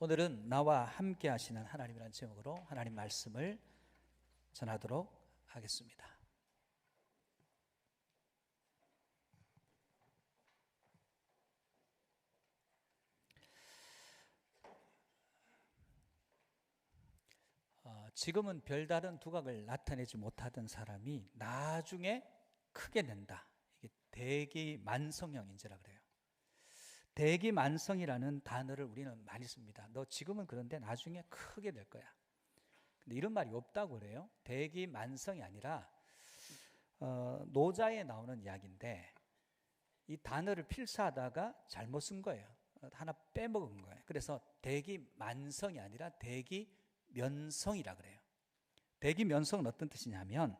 오늘은 나와 함께 하시는 하나님이라는 제목으로 하나님 말씀을 전하도록 하겠습니다. 지금은 별다른 두각을 나타내지 못하던 사람이 나중에 크게 낸다. 이게 대기만성형 인재라 그래요. 대기만성이라는 단어를 우리는 많이 씁니다. 너 지금은 그런데 나중에 크게 될 거야. 근데 이런 말이 없다고 그래요. 대기만성이 아니라 노자에 나오는 이야기인데 이 단어를 필사하다가 잘못 쓴 거예요. 하나 빼먹은 거예요. 그래서 대기만성이 아니라 대기면성이라 그래요. 대기면성은 어떤 뜻이냐면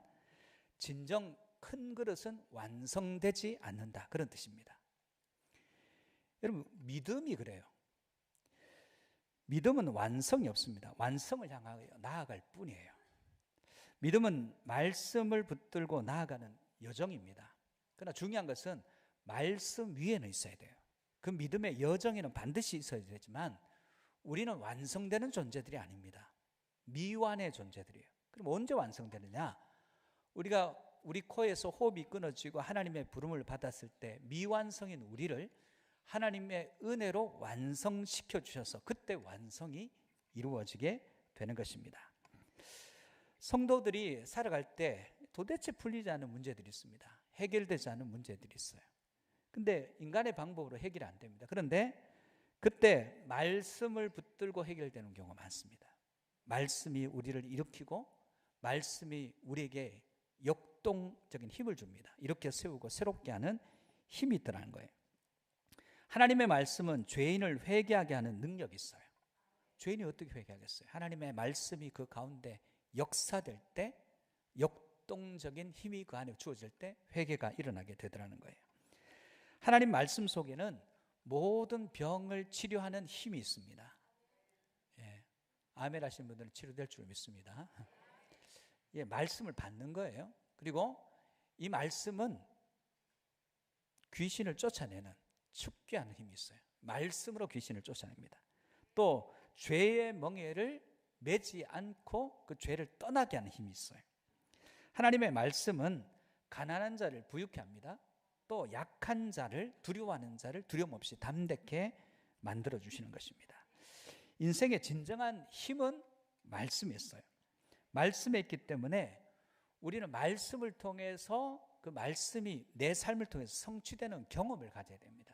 진정 큰 그릇은 완성되지 않는다, 그런 뜻입니다. 여러분, 믿음이 그래요. 믿음은 완성이 없습니다. 완성을 향하여 나아갈 뿐이에요. 믿음은 말씀을 붙들고 나아가는 여정입니다. 그러나 중요한 것은 말씀 위에는 있어야 돼요. 그 믿음의 여정에는 반드시 있어야 되지만 우리는 완성되는 존재들이 아닙니다. 미완의 존재들이에요. 그럼 언제 완성되느냐? 우리 코에서 호흡이 끊어지고 하나님의 부름을 받았을 때 미완성인 우리를 하나님의 은혜로 완성시켜 주셔서 그때 완성이 이루어지게 되는 것입니다. 성도들이 살아갈 때 도대체 풀리지 않는 문제들이 있습니다. 해결되지 않는 문제들이 있어요. 근데 인간의 방법으로 해결이 안 됩니다. 그런데 그때 말씀을 붙들고 해결되는 경우가 많습니다. 말씀이 우리를 일으키고 말씀이 우리에게 역동적인 힘을 줍니다. 이렇게 세우고 새롭게 하는 힘이 있더라는 거예요. 하나님의 말씀은 죄인을 회개하게 하는 능력이 있어요. 죄인이 어떻게 회개하겠어요? 하나님의 말씀이 그 가운데 역사될 때, 역동적인 힘이 그 안에 주어질 때 회개가 일어나게 되더라는 거예요. 하나님 말씀 속에는 모든 병을 치료하는 힘이 있습니다. 예, 아멘 하시는 분들은 치료될 줄 믿습니다. 예, 말씀을 받는 거예요. 그리고 이 말씀은 귀신을 쫓아내는, 축귀하는 힘이 있어요. 말씀으로 귀신을 쫓아냅니다. 또 죄의 멍에를 매지 않고 그 죄를 떠나게 하는 힘이 있어요. 하나님의 말씀은 가난한 자를 부유케 합니다. 또 약한 자를, 두려워하는 자를 두려움 없이 담대케 만들어주시는 것입니다. 인생의 진정한 힘은 말씀에 있어요. 말씀에 있기 때문에 우리는 말씀을 통해서 그 말씀이 내 삶을 통해서 성취되는 경험을 가져야 됩니다.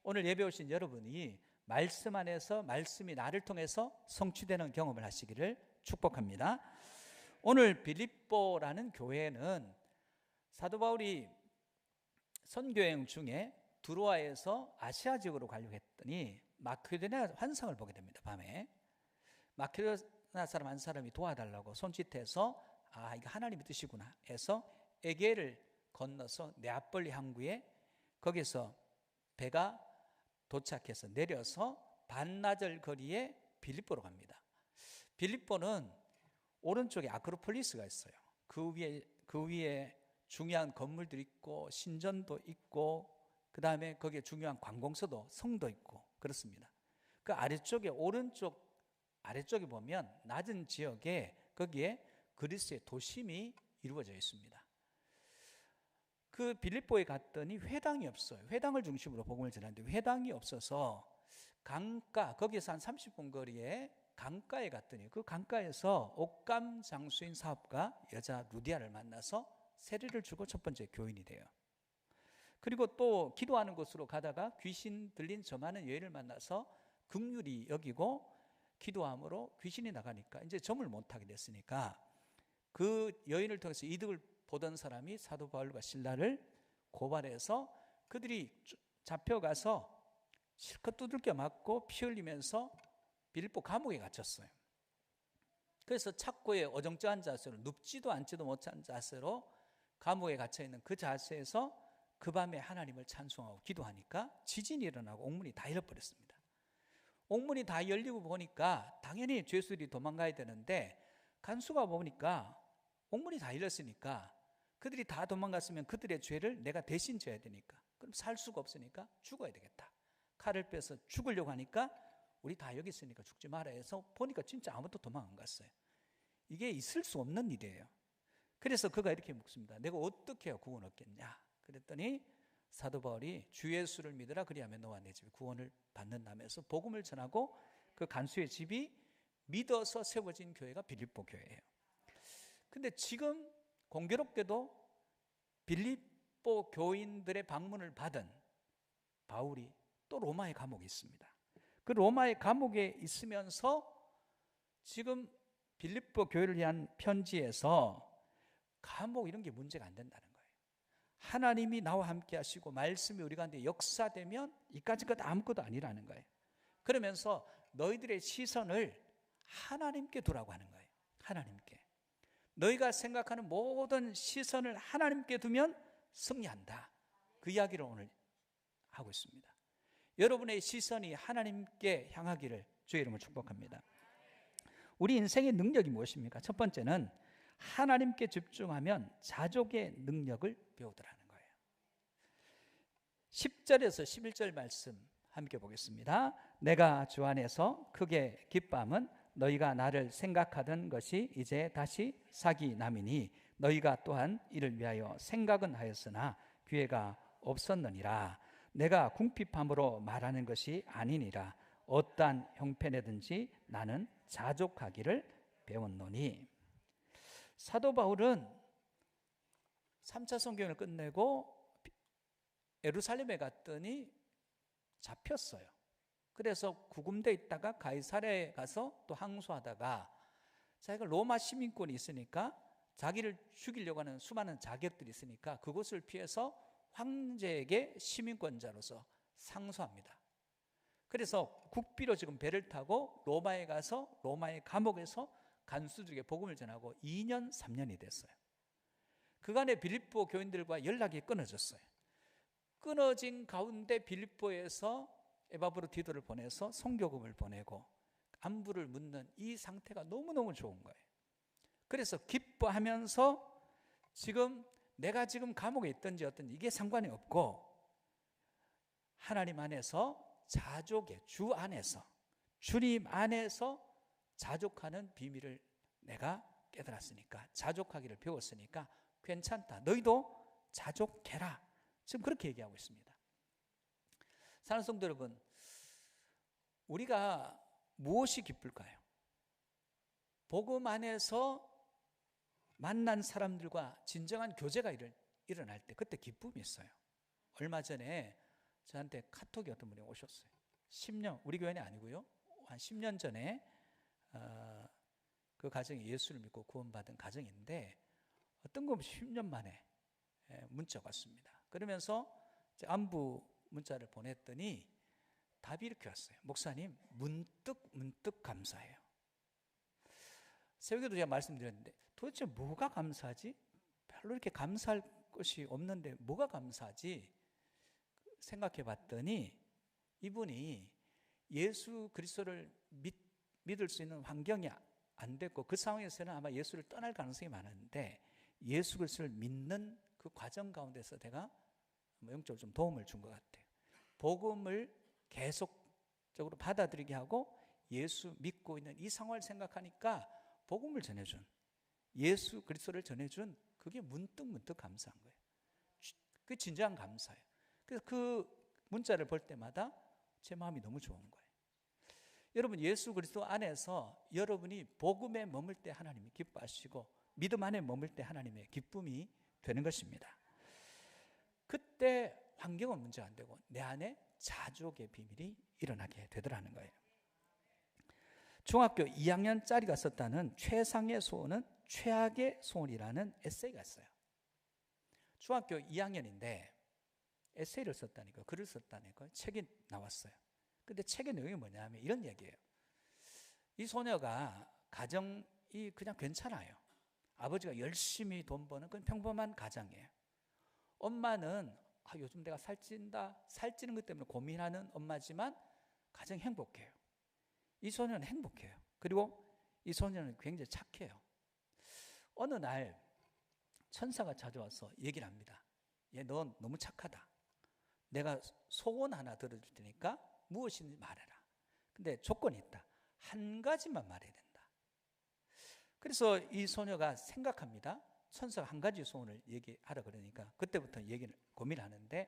오늘 예배 오신 여러분이 말씀 안에서 말씀이 나를 통해서 성취되는 경험을 하시기를 축복합니다. 오늘 빌립보라는 교회는 사도 바울이 선교여행 중에 두로아에서 아시아 지역으로 가려고 했더니 마케도니아 환상을 보게 됩니다. 밤에 마케도니아 사람 한 사람이 도와달라고 손짓해서 이거 하나님의 뜻이구나 해서 에게를 건너서 네아폴리 항구에 거기서 배가 도착해서 내려서 반나절 거리에 빌립보로 갑니다. 빌립보는 오른쪽에 아크로폴리스가 있어요. 그 위에 중요한 건물들이 있고 신전도 있고 그 다음에 거기에 중요한 관공서도 성도 있고 그렇습니다. 그 오른쪽 아래쪽에 보면 낮은 지역에 거기에 그리스의 도심이 이루어져 있습니다. 그 빌립보에 갔더니 회당이 없어요. 회당을 중심으로 복음을 전하는데 회당이 없어서 강가, 거기에서 한 30분 거리에 강가에 갔더니 그 강가에서 옥감 장수인 사업가 여자 루디아를 만나서 세례를 주고 첫 번째 교인이 돼요. 그리고 또 기도하는 곳으로 가다가 귀신 들린 저 많은 여인을 만나서 긍휼히 여기고 기도함으로 귀신이 나가니까 이제 점을 못하게 됐으니까 그 여인을 통해서 이득을 보던 사람이 사도 바울과 실라를 고발해서 그들이 잡혀가서 실컷 두들겨 맞고 피 흘리면서 빌립보 감옥에 갇혔어요. 그래서 착고에 어정쩡한 자세로 눕지도 앉지도 못한 자세로 감옥에 갇혀있는 그 자세에서 그 밤에 하나님을 찬송하고 기도하니까 지진이 일어나고 옥문이 다 열려버렸습니다. 옥문이 다 열리고 보니까 당연히 죄수들이 도망가야 되는데 간수가 보니까 옥문이 다 열렸으니까 그들이 다 도망갔으면 그들의 죄를 내가 대신 져야 되니까 그럼 살 수가 없으니까 죽어야 되겠다. 칼을 빼서 죽으려고 하니까 우리 다 여기 있으니까 죽지 마라 해서 보니까 진짜 아무도 도망 안 갔어요. 이게 있을 수 없는 일이에요. 그래서 그가 이렇게 묻습니다. 내가 어떻게 해야 구원 얻겠냐? 그랬더니 사도 바울이 주 예수를 믿으라 그리하면 너와 내 집이 구원을 받는다면서 복음을 전하고 그 간수의 집이 믿어서 세워진 교회가 빌립보 교회예요. 근데 지금 공교롭게도 빌립보 교인들의 방문을 받은 바울이 또 로마의 감옥에 있습니다. 그 로마의 감옥에 있으면서 지금 빌립보 교회를 위한 편지에서 감옥 이런 게 문제가 안 된다는 거예요. 하나님이 나와 함께 하시고 말씀이 우리 가운데 역사되면 이까짓 것 아무것도 아니라는 거예요. 그러면서 너희들의 시선을 하나님께 두라고 하는 거예요. 하나님께. 너희가 생각하는 모든 시선을 하나님께 두면 승리한다. 그 이야기를 오늘 하고 있습니다. 여러분의 시선이 하나님께 향하기를 주의 이름으로 축복합니다. 우리 인생의 능력이 무엇입니까? 첫 번째는 하나님께 집중하면 자족의 능력을 배우더라는 거예요. 10절에서 11절 말씀 함께 보겠습니다. 내가 주 안에서 크게 기뻐함은 너희가 나를 생각하던 것이 이제 다시 사기 남이니 너희가 또한 이를 위하여 생각은 하였으나 기회가 없었느니라. 내가 궁핍함으로 말하는 것이 아니니라. 어떠한 형편에든지 나는 자족하기를 배웠노니. 사도 바울은 3차 선교행을 끝내고 예루살렘에 갔더니 잡혔어요. 그래서 구금돼 있다가 가이사랴에 가서 또 항소하다가 자기가 로마 시민권이 있으니까 자기를 죽이려고 하는 수많은 자격들이 있으니까 그곳을 피해서 황제에게 시민권자로서 상소합니다. 그래서 국비로 지금 배를 타고 로마에 가서 로마의 감옥에서 간수들에게 복음을 전하고 2년 3년이 됐어요. 그간에 빌립보 교인들과 연락이 끊어졌어요. 끊어진 가운데 빌립보에서 에바브로디도를 보내서 선교금을 보내고 안부를 묻는 이 상태가 너무너무 좋은 거예요. 그래서 기뻐하면서 지금 내가 지금 감옥에 있든지 어떤지 이게 상관이 없고 하나님 안에서 자족의 주 안에서 주님 안에서 자족하는 비밀을 내가 깨달았으니까 자족하기를 배웠으니까 괜찮다. 너희도 자족해라. 지금 그렇게 얘기하고 있습니다. 사랑하는 성도 여러분, 우리가 무엇이 기쁠까요? 복음 안에서 만난 사람들과 진정한 교제가 일어날 때 그때 기쁨이 있어요. 얼마 전에 저한테 카톡이 어떤 분이 오셨어요. 10년, 우리 교회는 아니고요. 한 10년 전에 그 가정이 예수를 믿고 구원받은 가정인데 어떤 거 10년 만에 문자가 왔습니다. 그러면서 안부 문자를 보냈더니 답이 이렇게 왔어요. 목사님, 문득 감사해요. 새벽에도 제가 말씀드렸는데 도대체 뭐가 감사하지? 별로 이렇게 감사할 것이 없는데 뭐가 감사하지? 생각해 봤더니 이분이 예수 그리스도를 믿을 수 있는 환경이 안 됐고 그 상황에서는 아마 예수를 떠날 가능성이 많은데 예수 그리스도를 믿는 그 과정 가운데서 내가 영적으로 좀 도움을 준 것 같아요. 복음을 계속적으로 받아들이게 하고 예수 믿고 있는 이 상황을 생각하니까 복음을 전해준 예수 그리스도를 전해준 그게 문득 감사한 거예요. 그 진정한 감사예요. 그래서 그 문자를 볼 때마다 제 마음이 너무 좋은 거예요. 여러분 예수 그리스도 안에서 여러분이 복음에 머물 때 하나님이 기뻐하시고 믿음 안에 머물 때 하나님의 기쁨이 되는 것입니다. 그때 환경은 문제가 안 되고 내 안에 자족의 비밀이 일어나게 되더라는 거예요. 중학교 2학년짜리가 썼다는 최상의 소원은 최악의 소원이라는 에세이가 있어요. 중학교 2학년인데 에세이를 썼다니까, 글을 썼다니까, 책이 나왔어요. 근데 책의 내용이 뭐냐면 이런 얘기예요. 이 소녀가 가정이 그냥 괜찮아요. 아버지가 열심히 돈 버는 그런 평범한 가정이에요. 엄마는 요즘 내가 살찌는 것 때문에 고민하는 엄마지만 가정 행복해요. 이 소녀는 행복해요. 그리고 이 소녀는 굉장히 착해요. 어느 날 천사가 찾아와서 얘기를 합니다. 얘 너 너무 착하다. 내가 소원 하나 들어줄 테니까 무엇인지 말해라. 근데 조건이 있다. 한 가지만 말해야 된다. 그래서 이 소녀가 생각합니다. 천사가 한 가지 소원을 얘기하라 그러니까 그때부터 고민을 하는데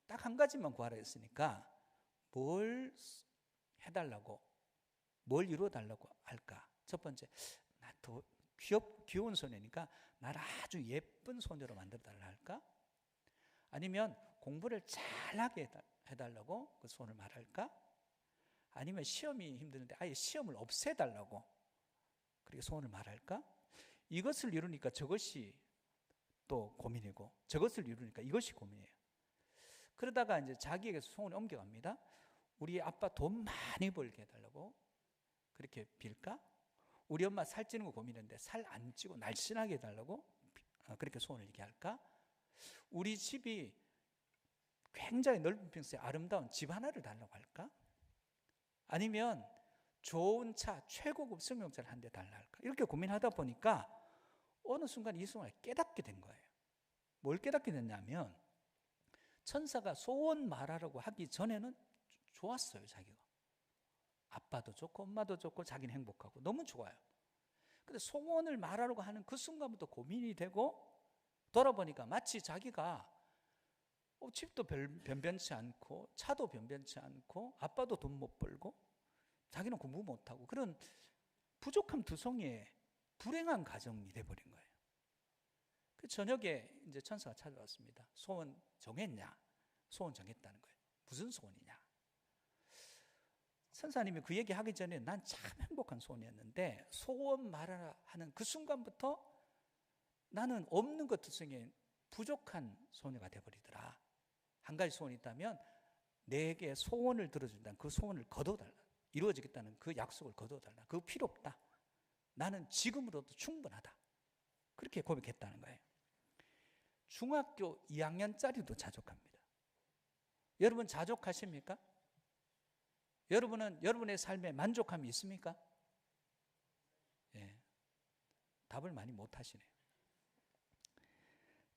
딱 한 가지만 구하라 했으니까 뭘 해달라고, 뭘 이루어달라고 할까? 첫 번째, 나 더 귀여운 소녀니까 나를 아주 예쁜 소녀로 만들어달라 할까? 아니면 공부를 잘하게 해달라고 그 소원을 말할까? 아니면 시험이 힘드는데 아예 시험을 없애달라고 그렇게 소원을 말할까? 이것을 이루니까 저것이 또 고민이고 저것을 이루니까 이것이 고민이에요. 그러다가 이제 자기에게서 소원을 옮겨갑니다. 우리 아빠 돈 많이 벌게 해달라고 그렇게 빌까? 우리 엄마 살찌는 거 고민했는데 살 안 찌고 날씬하게 해달라고 그렇게 소원을 얘기할까? 우리 집이 굉장히 넓은 평수에 아름다운 집 하나를 달라고 할까? 아니면 좋은 차, 최고급 승용차를 한 대 달라 할까? 이렇게 고민하다 보니까 어느 순간 이 소원을 깨닫게 된 거예요. 뭘 깨닫게 됐냐면 천사가 소원 말하라고 하기 전에는 좋았어요. 자기가 아빠도 좋고 엄마도 좋고 자기는 행복하고 너무 좋아요. 근데 소원을 말하라고 하는 그 순간부터 고민이 되고 돌아보니까 마치 자기가 집도 변변치 않고 차도 변변치 않고 아빠도 돈 못 벌고 자기는 공부 못하고 그런 부족함 두성이의 불행한 가정이 돼버린 거예요. 그 저녁에 이제 천사가 찾아왔습니다. 소원 정했냐? 소원 정했다는 거예요. 무슨 소원이냐? 천사님이 그 얘기하기 전에 난 참 행복한 소원이었는데 소원 말하라 하는 그 순간부터 나는 없는 것 두성에 부족한 소녀가 돼버리더라. 한 가지 소원이 있다면 내게 소원을 들어준다는 그 소원을 거둬달라. 이루어지겠다는 그 약속을 거둬달라. 그거 필요 없다. 나는 지금으로도 충분하다. 그렇게 고백했다는 거예요. 중학교 2학년짜리도 자족합니다. 여러분 자족하십니까? 여러분은 여러분의 삶에 만족함이 있습니까? 예, 답을 많이 못 하시네요.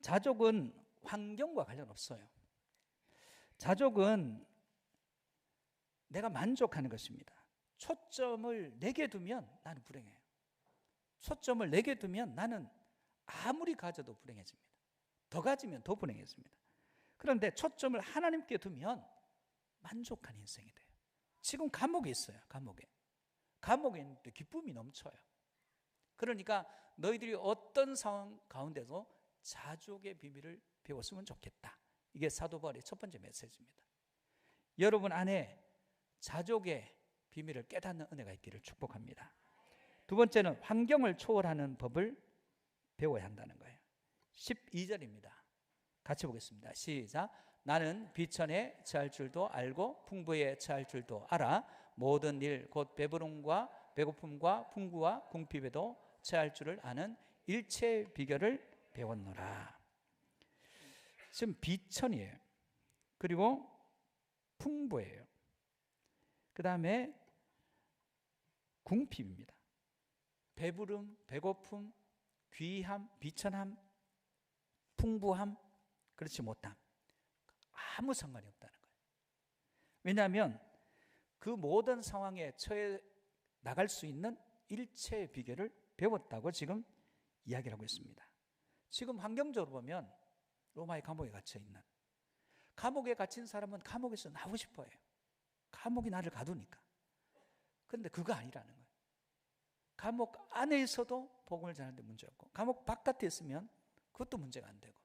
자족은 환경과 관련 없어요. 자족은 내가 만족하는 것입니다. 초점을 내게 두면 나는 불행해요. 초점을 내게 두면 나는 아무리 가져도 불행해집니다. 더 가지면 더 불행해집니다. 그런데 초점을 하나님께 두면 만족한 인생이 돼요. 지금 감옥에 있어요. 감옥에 있는데 기쁨이 넘쳐요. 그러니까 너희들이 어떤 상황 가운데서 자족의 비밀을 배웠으면 좋겠다. 이게 사도 바울의 첫 번째 메시지입니다. 여러분 안에 자족의 비밀을 깨닫는 은혜가 있기를 축복합니다. 두 번째는 환경을 초월하는 법을 배워야 한다는 거예요. 12절입니다. 같이 보겠습니다. 시작. 나는 비천에 처할 줄도 알고 풍부에 처할 줄도 알아. 모든 일 곧 배부름과 배고픔과 풍부와 궁핍에도 처할 줄을 아는 일체의 비결을 배웠노라. 지금 비천이에요. 그리고 풍부예요. 그 다음에 궁핍입니다. 배부름, 배고픔, 귀함, 비천함, 풍부함, 그렇지 못함. 아무 상관이 없다는 거예요. 왜냐하면 그 모든 상황에 처해 나갈 수 있는 일체의 비결을 배웠다고 지금 이야기를 하고 있습니다. 지금 환경적으로 보면 로마의 감옥에 갇혀 있는, 감옥에 갇힌 사람은 감옥에서 나오고 싶어 해요. 감옥이 나를 가두니까. 그런데 그거 아니라는 거예요. 감옥 안에 있어도 복음을 전하는데 문제 없고 감옥 바깥에 있으면 그것도 문제가 안 되고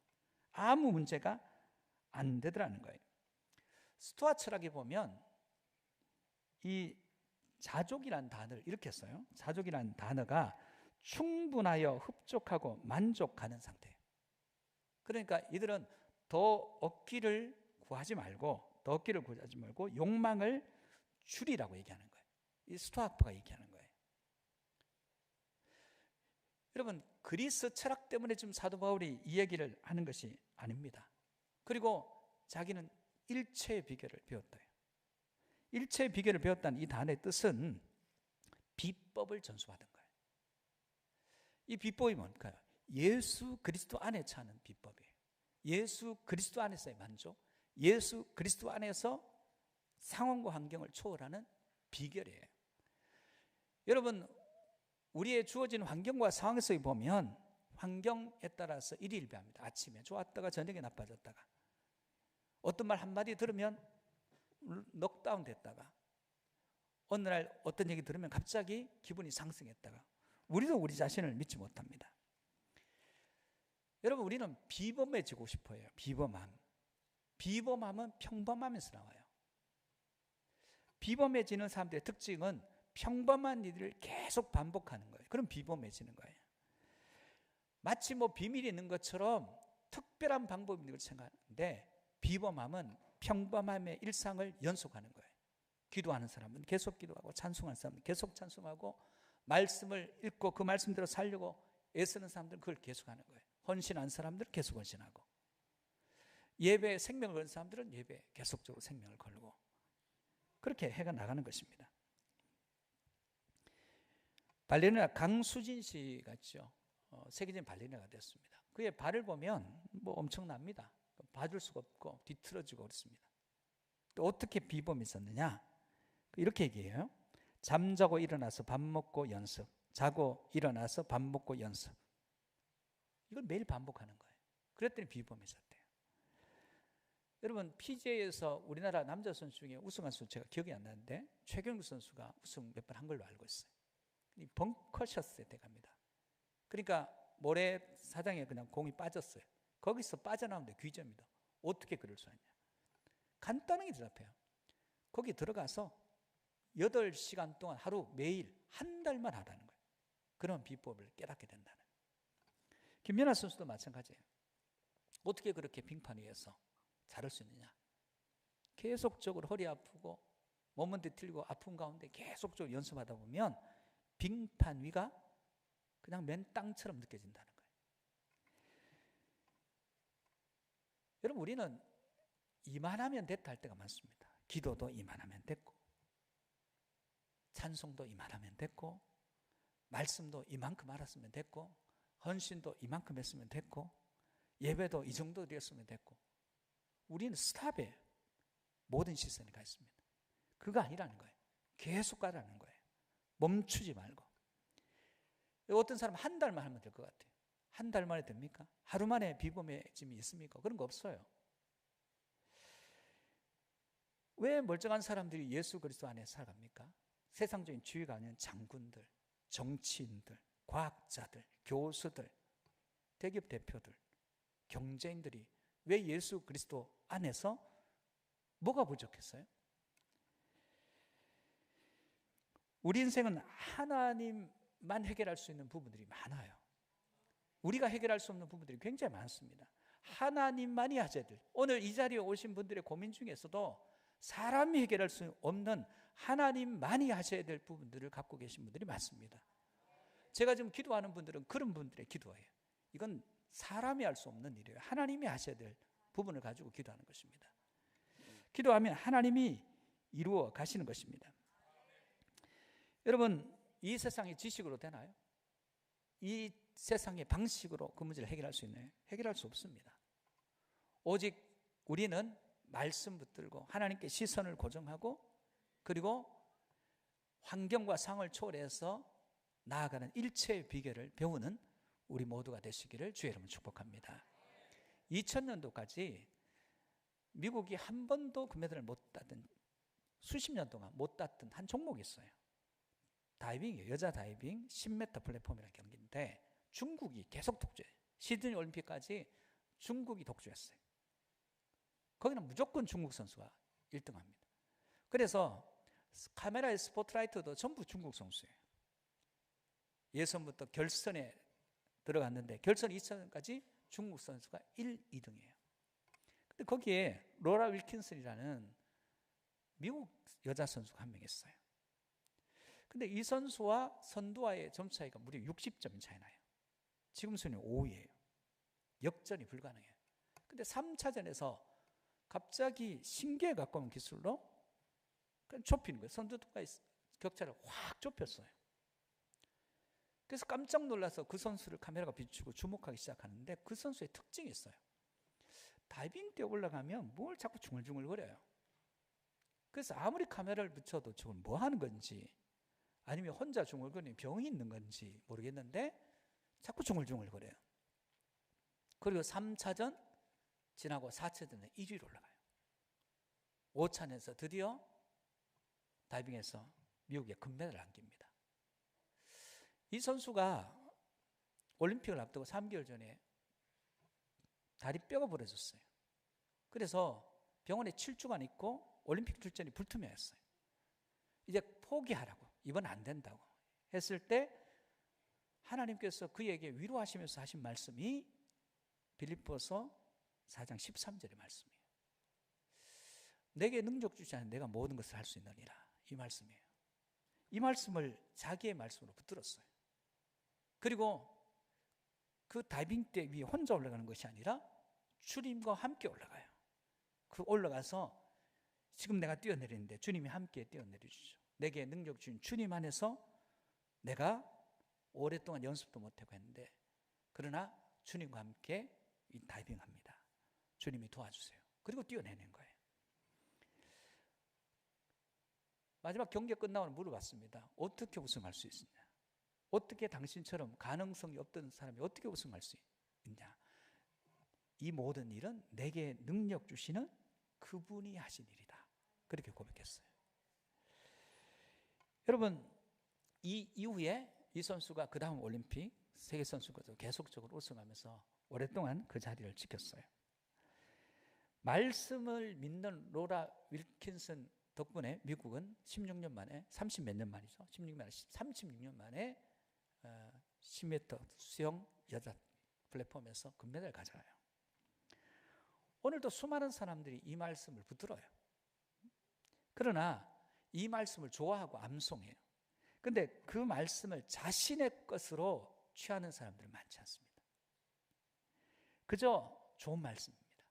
아무 문제가 안 되더라는 거예요. 스토아 철학에 보면 이 자족이라는 단어를 이렇게 써요. 자족이라는 단어가 충분하여 흡족하고 만족하는 상태예요. 그러니까 이들은 더 얻기를 구하지 말고 욕망을 줄이라고 얘기하는 거예요. 이 스토아파가 얘기하는 거예요. 여러분 그리스 철학 때문에 지금 사도 바울이 이 얘기를 하는 것이 아닙니다. 그리고 자기는 일체의 비결을 배웠다. 일체의 비결을 배웠다는 이 단어의 뜻은 비법을 전수받은 거예요. 이 비법이 뭘까요? 예수 그리스도 안에 차는 비법이에요. 예수 그리스도 안에서의 만족, 예수 그리스도 안에서 상황과 환경을 초월하는 비결이에요. 여러분, 우리의 주어진 환경과 상황에서 보면 환경에 따라서 일희일비합니다. 아침에 좋았다가 저녁에 나빠졌다가, 어떤 말 한마디 들으면 넉다운 됐다가, 어느 날 어떤 얘기 들으면 갑자기 기분이 상승했다가, 우리도 우리 자신을 믿지 못합니다. 여러분, 우리는 비범해지고 싶어요. 비범함은 평범하면서 나와요. 비범해지는 사람들의 특징은 평범한 일을 계속 반복하는 거예요. 그럼 비범해지는 거예요. 마치 뭐 비밀이 있는 것처럼 특별한 방법이 있는 걸 생각하는데, 비범함은 평범함의 일상을 연속하는 거예요. 기도하는 사람은 계속 기도하고, 찬송하는 사람은 계속 찬송하고, 말씀을 읽고 그 말씀대로 살려고 애쓰는 사람들은 그걸 계속하는 거예요. 헌신한 사람들은 계속 헌신하고, 예배에 생명을 거는 사람들은 예배에 계속적으로 생명을 걸고, 그렇게 해가 나가는 것입니다. 발레리나 강수진 씨가 있죠. 세계적인 발레리나가 됐습니다. 그의 발을 보면 뭐 엄청납니다. 봐줄 수가 없고 뒤틀어지고 그렇습니다. 또 어떻게 비범이 있었느냐? 이렇게 얘기해요. 잠자고 일어나서 밥 먹고 연습, 자고 일어나서 밥 먹고 연습. 이걸 매일 반복하는 거예요. 그랬더니 비범이 있었대요. 여러분, PGA에서 우리나라 남자 선수 중에 우승한 선수 제가 기억이 안 나는데, 최경규 선수가 우승 몇 번 한 걸로 알고 있어요. 벙커샷에 돼갑니다. 그러니까 모래사장에 그냥 공이 빠졌어요. 거기서 빠져나오는데 귀점이다. 어떻게 그럴 수 있냐? 간단하게 대답해요. 거기 들어가서 8시간 동안 하루 매일 한 달만 하라는 거예요. 그런 비법을 깨닫게 된다는. 김연아 선수도 마찬가지예요. 어떻게 그렇게 빙판 위에서 잘할 수 있느냐? 계속적으로 허리 아프고 몸은 뒤틀리고 아픈 가운데 계속적으로 연습하다 보면 빙판 위가 그냥 맨 땅처럼 느껴진다는 거예요. 여러분, 우리는 이만하면 됐다 할 때가 많습니다. 기도도 이만하면 됐고, 찬송도 이만하면 됐고, 말씀도 이만큼 알았으면 됐고, 헌신도 이만큼 했으면 됐고, 예배도 이 정도 드렸으면 됐고, 우리는 스탑에 모든 시선이 가 있습니다. 그거 아니라는 거예요. 계속 가라는 거예요. 멈추지 말고. 어떤 사람은 한 달만 하면 될 것 같아요. 한 달 만에 됩니까? 하루 만에 비범해짐이 있습니까? 그런 거 없어요. 왜 멀쩡한 사람들이 예수 그리스도 안에 살아갑니까? 세상적인 지위가 아닌 장군들, 정치인들, 과학자들, 교수들, 대기업 대표들, 경제인들이 왜 예수 그리스도 안에서 뭐가 부족했어요? 우리 인생은 하나님만 해결할 수 있는 부분들이 많아요. 우리가 해결할 수 없는 부분들이 굉장히 많습니다. 하나님만이 하셔야 될, 오늘 이 자리에 오신 분들의 고민 중에서도 사람이 해결할 수 없는 하나님만이 하셔야 될 부분들을 갖고 계신 분들이 많습니다. 제가 지금 기도하는 분들은 그런 분들의 기도예요. 이건 사람이 할 수 없는 일이에요. 하나님이 하셔야 될 부분을 가지고 기도하는 것입니다. 기도하면 하나님이 이루어 가시는 것입니다. 여러분, 이 세상이 지식으로 되나요? 이 세상의 방식으로 그 문제를 해결할 수 있나요? 해결할 수 없습니다. 오직 우리는 말씀 붙들고 하나님께 시선을 고정하고, 그리고 환경과 상을 초월해서 나아가는 일체의 비결을 배우는 우리 모두가 되시기를 주의 이름으로 축복합니다. 2000년도까지 미국이 한 번도 금메달을 못 땄던, 수십 년 동안 못 땄던 한 종목이 있어요. 다이빙이에요. 여자 다이빙 10m 플랫폼이라는 경기인데 중국이 계속 독주해요. 시드니 올림픽까지 중국이 독주했어요. 거기는 무조건 중국 선수가 1등합니다. 그래서 카메라의 스포트라이트도 전부 중국 선수예요. 예선부터 결선에 들어갔는데 결선 2차전까지 중국 선수가 1, 2등이에요. 근데 거기에 로라 윌킨슨이라는 미국 여자 선수가 한 명 있어요. 근데 이 선수와 선두와의 점 차이가 무려 60점 차이 나요. 지금 순위 5위예요. 역전이 불가능해요. 근데 3차전에서 갑자기 신기에 가까운 기술로 그냥 좁히는 거예요. 선두와의 격차를 확 좁혔어요. 그래서 깜짝 놀라서 그 선수를 카메라가 비추고 주목하기 시작하는데, 그 선수의 특징이 있어요. 다이빙 때 올라가면 뭘 자꾸 중얼중얼거려요. 그래서 아무리 카메라를 붙여도 저건 뭐 하는 건지, 아니면 혼자 중얼거리는 병이 있는 건지 모르겠는데 자꾸 중얼중얼거려요. 그리고 3차전 지나고 4차전에 1위로 올라가요. 5차전에서 드디어 다이빙에서 미국에 금메달을 안깁니다. 이 선수가 올림픽을 앞두고 3개월 전에 다리 뼈가 부러졌어요. 그래서 병원에 7주간 있고 올림픽 출전이 불투명했어요. 이제 포기하라고, 이번 안 된다고 했을 때 하나님께서 그에게 위로하시면서 하신 말씀이 빌립보서 4장 13절의 말씀이에요. 내게 능력 주시 않은 내가 모든 것을 할 수 있느니라, 이 말씀이에요. 이 말씀을 자기의 말씀으로 붙들었어요. 그리고 그 다이빙 대 위에 혼자 올라가는 것이 아니라 주님과 함께 올라가요. 그 올라가서 지금 내가 뛰어내리는데 주님이 함께 뛰어내려 주죠. 내게 능력 주신 주님 안에서 내가 오랫동안 연습도 못하고 했는데, 그러나 주님과 함께 이 다이빙합니다. 주님이 도와주세요. 그리고 뛰어내는 거예요. 마지막 경기 끝나고 물어봤습니다. 어떻게 우승할 수 있느냐? 어떻게 당신처럼 가능성이 없던 사람이 어떻게 우승할 수 있냐? 이 모든 일은 내게 능력 주시는 그분이 하신 일이다. 그렇게 고백했어요. 여러분, 이 이후에 이 선수가 그 다음 올림픽 세계선수권에서 계속적으로 우승하면서 오랫동안 그 자리를 지켰어요. 말씀을 믿는 로라 윌킨슨 덕분에 미국은 16년 만에, 30몇 년 만이죠. 36년 만에 10m 수영 여자 플랫폼에서 금메달을 가져와요. 오늘도 수많은 사람들이 이 말씀을 붙들어요. 그러나 이 말씀을 좋아하고 암송해요. 그런데 그 말씀을 자신의 것으로 취하는 사람들은 많지 않습니다. 그저 좋은 말씀입니다.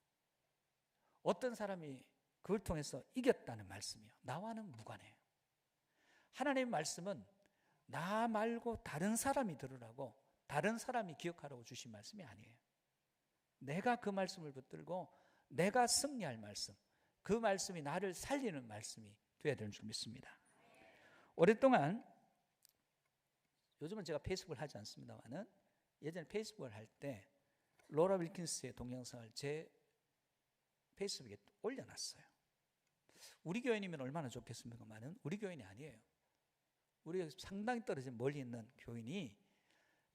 어떤 사람이 그걸 통해서 이겼다는 말씀이요, 나와는 무관해요. 하나님의 말씀은 나 말고 다른 사람이 들으라고, 다른 사람이 기억하라고 주신 말씀이 아니에요. 내가 그 말씀을 붙들고 내가 승리할 말씀, 그 말씀이 나를 살리는 말씀이 되어야 되는 줄 믿습니다. 오랫동안, 요즘은 제가 페이스북을 하지 않습니다만은 예전에 페이스북을 할 때 로라 윌킨스의 동영상을 제 페이스북에 올려놨어요. 우리 교인이면 얼마나 좋겠습니까만은 우리 교인이 아니에요. 우리가 상당히 떨어진 멀리 있는 교인이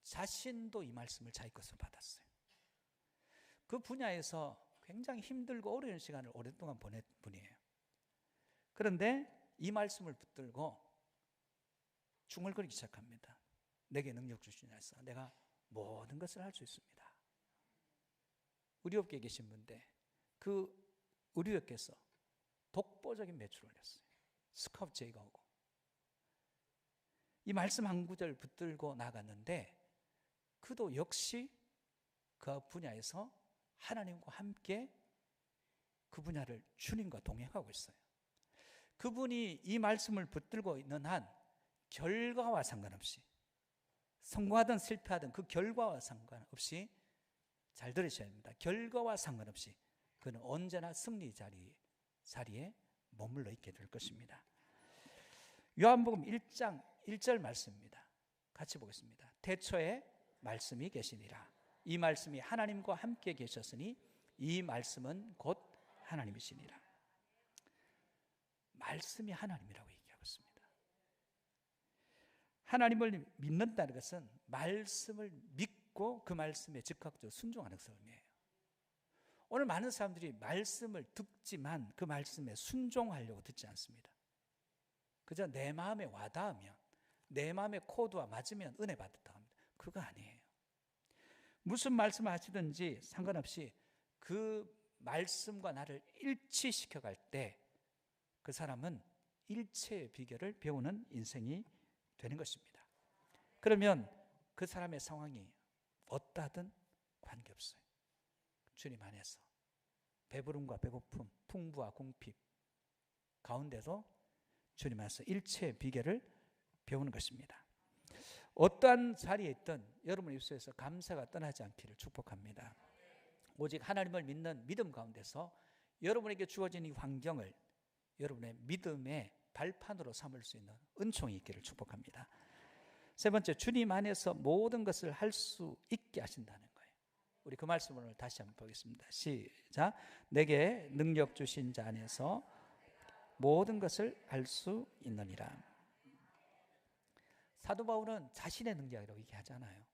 자신도 이 말씀을 자기 것으로 받았어요. 그 분야에서 굉장히 힘들고 어려운 시간을 오랫동안 보낸 분이에요. 그런데 이 말씀을 붙들고 중얼거리기 시작합니다. 내게 능력 주시냐서 내가 모든 것을 할 수 있습니다. 의료업계에 계신 분인데 그 의료업계에서 독보적인 매출을 올렸어요. 스카우트 제의가 오고. 이 말씀 한 구절 붙들고 나갔는데 그도 역시 그 분야에서 하나님과 함께 그 분야를 주님과 동행하고 있어요. 그분이 이 말씀을 붙들고 있는 한 결과와 상관없이, 성공하든 실패하든 그 결과와 상관없이, 잘 들으셔야 합니다. 결과와 상관없이 그는 언제나 승리 자리에 머물러 있게 될 것입니다. 요한복음 1장 1절 말씀입니다. 같이 보겠습니다. 태초에 말씀이 계시니라. 이 말씀이 하나님과 함께 계셨으니 이 말씀은 곧 하나님이시니라. 말씀이 하나님이라고 얘기하고 있습니다. 하나님을 믿는다는 것은 말씀을 믿고 그 말씀에 즉각적으로 순종하는 것이에요. 오늘 많은 사람들이 말씀을 듣지만 그 말씀에 순종하려고 듣지 않습니다. 그저 내 마음에 와닿으면, 내 마음의 코드와 맞으면 은혜 받았다고 합니다. 그거 아니에요. 무슨 말씀을 하시든지 상관없이 그 말씀과 나를 일치시켜 갈 때 그 사람은 일체의 비결을 배우는 인생이 되는 것입니다. 그러면 그 사람의 상황이 어떠하든 관계없어요. 주님 안에서 배부름과 배고픔, 풍부와 궁핍 가운데도 주님 안에서 일체의 비결을 배우는 것입니다. 어떠한 자리에 있든 여러분 입술에서 감사가 떠나지 않기를 축복합니다. 오직 하나님을 믿는 믿음 가운데서 여러분에게 주어진 이 환경을 여러분의 믿음의 발판으로 삼을 수 있는 은총이 있기를 축복합니다. 세 번째, 주님 안에서 모든 것을 할 수 있게 하신다는 거예요. 우리 그 말씀을 다시 한번 보겠습니다. 시작. 내게 능력 주신 자 안에서 모든 것을 할 수 있느니라. 사도 바울은 자신의 능력이라고 얘기하잖아요.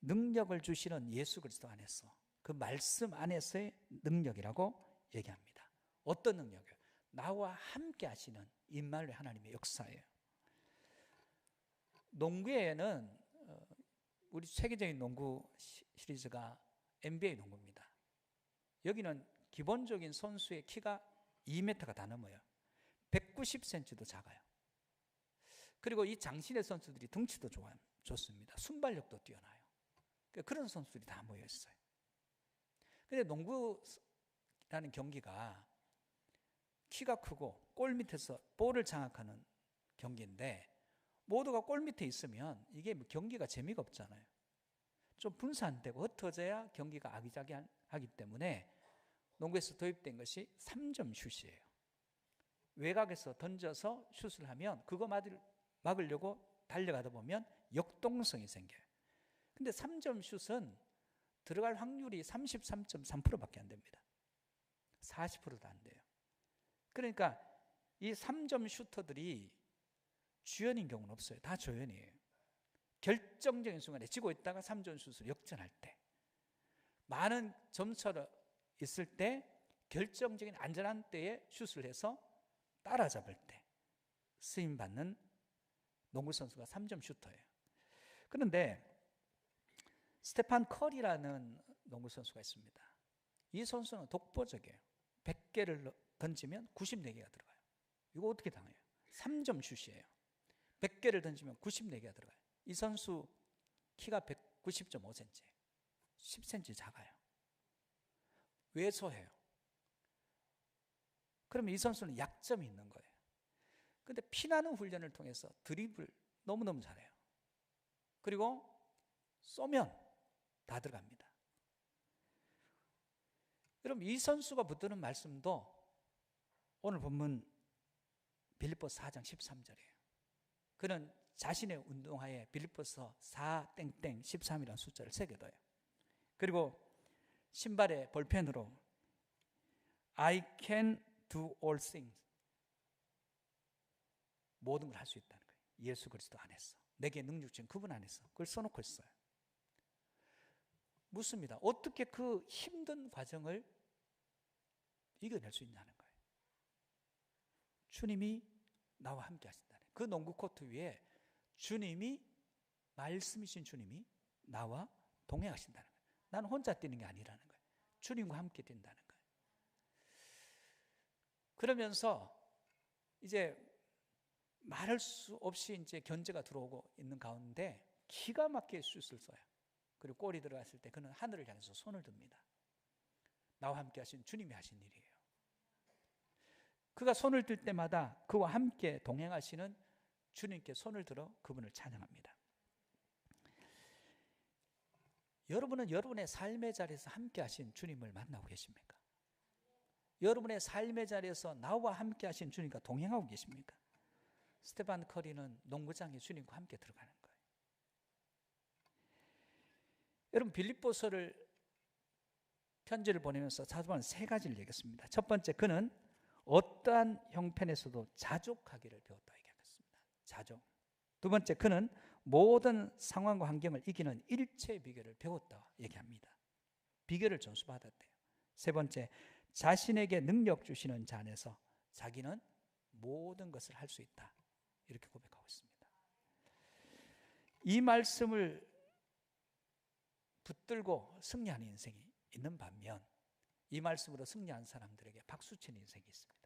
능력을 주시는 예수 그리스도 안에서, 그 말씀 안에서의 능력이라고 얘기합니다. 어떤 능력이요? 나와 함께 하시는 임마누엘 하나님의 역사예요. 농구에는 우리 세계적인 농구 시리즈가 NBA 농구입니다. 여기는 기본적인 선수의 키가 2m가 다 넘어요. 190cm도 작아요. 그리고 이 장신의 선수들이 덩치도 좋습니다. 순발력도 뛰어나요. 그런 선수들이 다 모여 있어요. 그런데 농구라는 경기가 키가 크고 골 밑에서 볼을 장악하는 경기인데, 모두가 골 밑에 있으면 이게 경기가 재미가 없잖아요. 좀 분산되고 흩어져야 경기가 아기자기하기 때문에 농구에서 도입된 것이 3점 슛이에요. 외곽에서 던져서 슛을 하면 그거 막으려고 달려가다 보면 역동성이 생겨요. 근데 3점 슛은 들어갈 확률이 33.3%밖에 안 됩니다. 40%도 안 돼요. 그러니까 이 3점 슈터들이 주연인 경우는 없어요. 다 조연이에요. 결정적인 순간에 지고 있다가 3점 슛을 역전할 때, 많은 점차가 있을 때, 결정적인 안전한 때에 슛을 해서 따라잡을 때 쓰임받는 농구 선수가 3점 슈터예요. 그런데 스테판 커리라는 농구 선수가 있습니다. 이 선수는 독보적이에요. 100개를 던지면 94개가 들어가요. 이거 어떻게 당해요? 3점 슛이에요. 100개를 던지면 94개가 들어가요. 이 선수 키가 190.5cm, 10cm 작아요. 왜소해요? 그러면 이 선수는 약점이 있는 거예요. 그런데 피나는 훈련을 통해서 드리블 너무너무 잘해요. 그리고 쏘면 다 들어갑니다. 여러분, 이 선수가 붙드는 말씀도 오늘 본문 빌립보서 4장 13절이에요. 그는 자신의 운동화에 빌립보서 4땡땡 13이라는 숫자를 새겨둬요. 그리고 신발에 볼펜으로 I can do all things, 모든 걸 할 수 있다는 거예요. 예수 그리스도 안에서, 내게 능력 주신 그분 안에서 그걸 써놓고 있어요. 묻습니다. 어떻게 그 힘든 과정을 이겨낼 수 있냐는 거예요. 주님이 나와 함께 하신다는 거예요. 그 농구 코트 위에 주님이, 말씀이신 주님이 나와 동행하신다는 거예요. 나는 혼자 뛰는 게 아니라는 거예요. 주님과 함께 뛴다는 거예요. 그러면서 이제 말할 수 없이 이제 견제가 들어오고 있는 가운데 기가 막히게 슛을 쏴요. 그리고 골이 들어갔을 때 그는 하늘을 향해서 손을 듭니다. 나와 함께 하신 주님이 하신 일이에요. 그가 손을 들 때마다 그와 함께 동행하시는 주님께 손을 들어 그분을 찬양합니다. 여러분은 여러분의 삶의 자리에서 함께 하신 주님을 만나고 계십니까? 여러분의 삶의 자리에서 나와 함께 하신 주님과 동행하고 계십니까? 스테판 커리는 농구장에 주님과 함께 들어가는 거예요. 여러분, 빌립보서를 편지를 보내면서 사도 바울은 세 가지를 얘기했습니다. 첫 번째, 그는 어떠한 형편에서도 자족하기를 배웠다 얘기했습니다. 자족. 두 번째, 그는 모든 상황과 환경을 이기는 일체의 비결을 배웠다 얘기합니다. 비결을 전수받았대요. 세 번째, 자신에게 능력 주시는 자 안에서 자기는 모든 것을 할 수 있다, 이렇게 고백하고 있습니다. 이 말씀을 붙들고 승리하는 인생이 있는 반면, 이 말씀으로 승리한 사람들에게 박수치는 인생이 있습니다.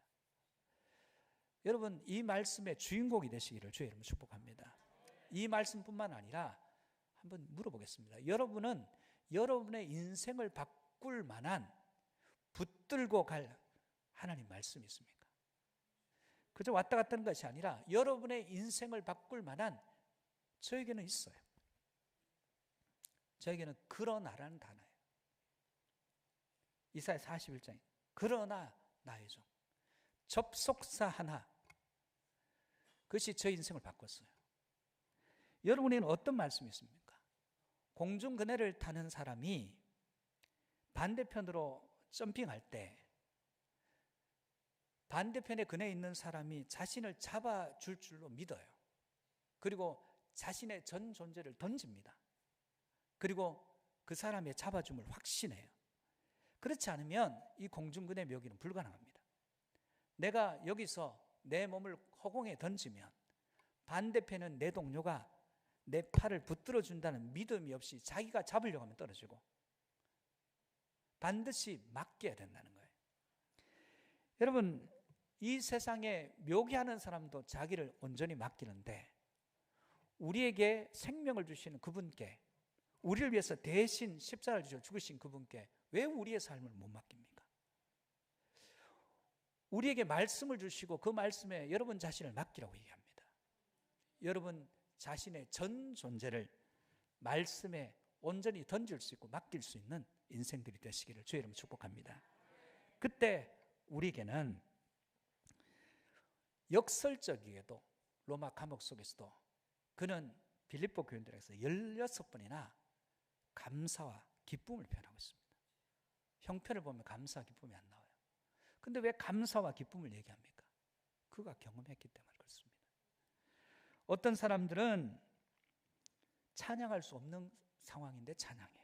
여러분, 이 말씀의 주인공이 되시기를 주의 이름으로 축복합니다. 이 말씀뿐만 아니라 한번 물어보겠습니다. 여러분은 여러분의 인생을 바꿀 만한 붙들고 갈 하나님 말씀이 있습니까? 그저 왔다 갔다 하는 것이 아니라 여러분의 인생을 바꿀 만한, 저에게는 있어요. 저에게는 그러나라는 단어예요. 이사야 41장에 그러나 나의 종, 접속사 하나, 그것이 저 인생을 바꿨어요. 여러분에게는 어떤 말씀이 있습니까? 공중그네를 타는 사람이 반대편으로 점핑할 때 반대편에 그네에 있는 사람이 자신을 잡아줄 줄로 믿어요. 그리고 자신의 전 존재를 던집니다. 그리고 그 사람의 잡아줌을 확신해요. 그렇지 않으면 이 공중근의 묘기는 불가능합니다. 내가 여기서 내 몸을 허공에 던지면 반대편은 내 동료가 내 팔을 붙들어 준다는 믿음이 없이 자기가 잡으려고 하면 떨어지고 반드시 맡겨야 된다는 거예요. 여러분, 이 세상에 묘기하는 사람도 자기를 온전히 맡기는데 우리에게 생명을 주시는 그분께, 우리를 위해서 대신 십자가를 주셔 죽으신 그분께 왜 우리의 삶을 못 맡깁니까? 우리에게 말씀을 주시고 그 말씀에 여러분 자신을 맡기라고 얘기합니다. 여러분 자신의 전 존재를 말씀에 온전히 던질 수 있고 맡길 수 있는 인생들이 되시기를 주의 이름으로 축복합니다. 그때 우리에게는 역설적이게도 로마 감옥 속에서도 그는 빌립보 교인들에게서 16번이나 감사와 기쁨을 표현하고 있습니다. 형편을 보면 감사와 기쁨이 안 나와요. 근데 왜 감사와 기쁨을 얘기합니까? 그가 경험했기 때문에 그렇습니다. 어떤 사람들은 찬양할 수 없는 상황인데 찬양해요.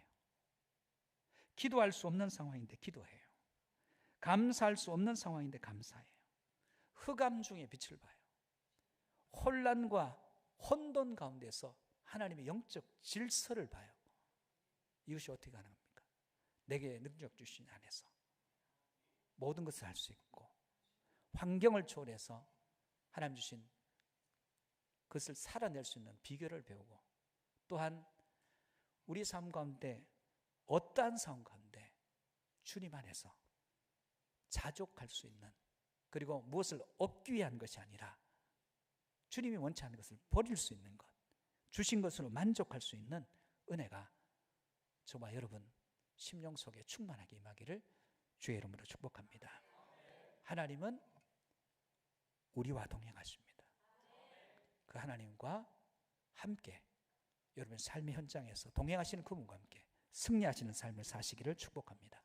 기도할 수 없는 상황인데 기도해요. 감사할 수 없는 상황인데 감사해요. 흑암 중에 빛을 봐요. 혼란과 혼돈 가운데서 하나님의 영적 질서를 봐요. 이것이 어떻게 가능합니까? 내게 능력 주신 안에서 모든 것을 할 수 있고 환경을 초월해서 하나님 주신 그것을 살아낼 수 있는 비결을 배우고 또한 우리 삶 가운데 어떠한 상황 가운데 주님 안에서 자족할 수 있는, 그리고 무엇을 얻기 위한 것이 아니라 주님이 원치 않는 것을 버릴 수 있는 것, 주신 것으로 만족할 수 있는 은혜가 저와 여러분 심령 속에 충만하게 임하기를 주의 이름으로 축복합니다. 하나님은 우리와 동행하십니다. 그 하나님과 함께 여러분 삶의 현장에서 동행하시는 그분과 함께 승리하시는 삶을 사시기를 축복합니다.